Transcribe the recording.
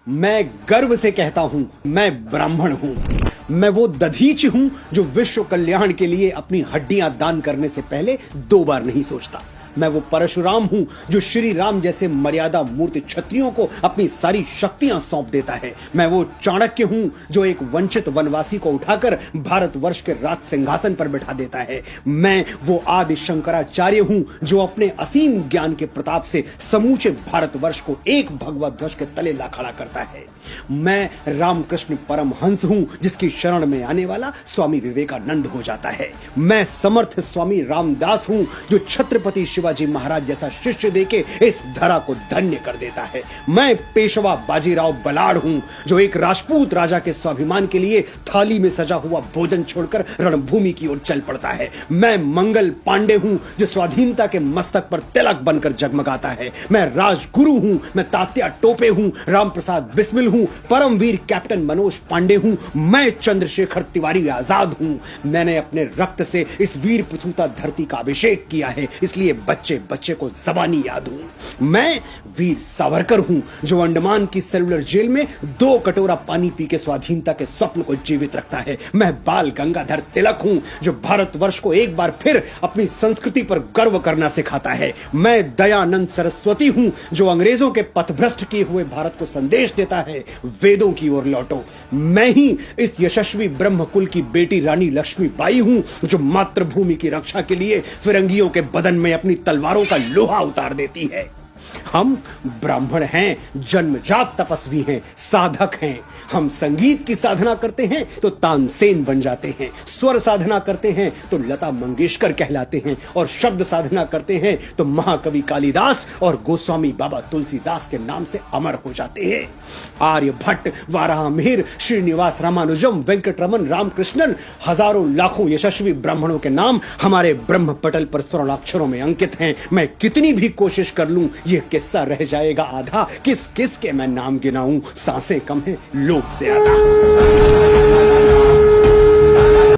मैं गर्व से कहता हूं, मैं ब्राह्मण हूं। मैं वो दधीच हूं जो विश्व कल्याण के लिए अपनी हड्डियां दान करने से पहले 2 बार नहीं सोचता। मैं वो परशुराम हूं जो श्री राम जैसे मर्यादा मूर्ति क्षत्रियों को अपनी सारी शक्तियां सौंप देता है। मैं वो चाणक्य हूं जो एक वंचित वनवासी को उठाकर भारतवर्ष के राज सिंहासन पर बैठा देता है। मैं वो आदि शंकराचार्य हूं जो अपने असीम ज्ञान के प्रताप से समूचे भारतवर्ष को एक भगवा ध्वज के तले ला खड़ा करता है। मैं रामकृष्ण परमहंस हूं जिसकी शरण में आने वाला स्वामी विवेकानंद हो जाता है। मैं समर्थ स्वामी रामदास हूं जो छत्रपति शिवाजी महाराज जैसा शिष्य देके इस धरा को धन्य कर देता है। मैं पेशवा बाजीराव बलाड़ हूं जो एक राजपूत राजा के स्वाभिमान के लिए थाली में सजा हुआ भोजन छोड़कर रणभूमि की ओर चल पड़ता है। मैं मंगल पांडे हूं जो स्वाधीनता के मस्तक पर तिलक बनकर जगमगाता है। मैं राजगुरु हूं, मैं तात्या टोपे हूं, रामप्रसाद बिस्मिल हूं, परमवीर कैप्टन मनोज पांडे हूं, मैं चंद्रशेखर तिवारी आजाद हूं। मैंने अपने रक्त से इस वीर प्रसूता धरती का अभिषेक किया है, इसलिए बच्चे बच्चे को जबानी याद हूं। मैं वीर सावरकर हूं जो अंडमान की सेलुलर जेल में 2 कटोरा पानी पी के स्वाधीनता के स्वप्न को जीवित रखता है। मैं बाल गंगाधर तिलक हूं जो भारतवर्ष को एक बार फिर अपनी संस्कृति पर गर्व करना सिखाता है। मैं दयानंद सरस्वती हूं जो अंग्रेजों के पथभ्रष्ट किए हुए भारत को संदेश देता है, वेदों की ओर लौटो। मैं ही इस यशस्वी ब्रह्मकुल की बेटी रानी लक्ष्मीबाई हूं जो मातृभूमि की रक्षा के लिए फिरंगियों के बदन में अपनी तलवारों का लोहा उतार देती है। हम ब्राह्मण हैं, जन्मजात तपस्वी हैं, साधक हैं। हम संगीत की साधना करते हैं तो तानसेन बन जाते हैं, स्वर साधना करते हैं तो लता मंगेशकर कहलाते हैं, और शब्द साधना करते हैं तो महाकवि कालिदास और गोस्वामी बाबा तुलसीदास के नाम से अमर हो जाते हैं। आर्यभट्ट, वाराहमिहिर, श्रीनिवास रामानुजम, वेंकटरमन, रामकृष्णन, हजारों लाखों यशस्वी ब्राह्मणों के नाम हमारे ब्रह्म पटल पर स्वर्णाक्षरों में अंकित हैं। मैं कितनी भी कोशिश कर लूं ये किस्सा रह जाएगा आधा। किस किस के मैं नाम गिनाऊं, सांसें कम हैं लोग ज्यादा।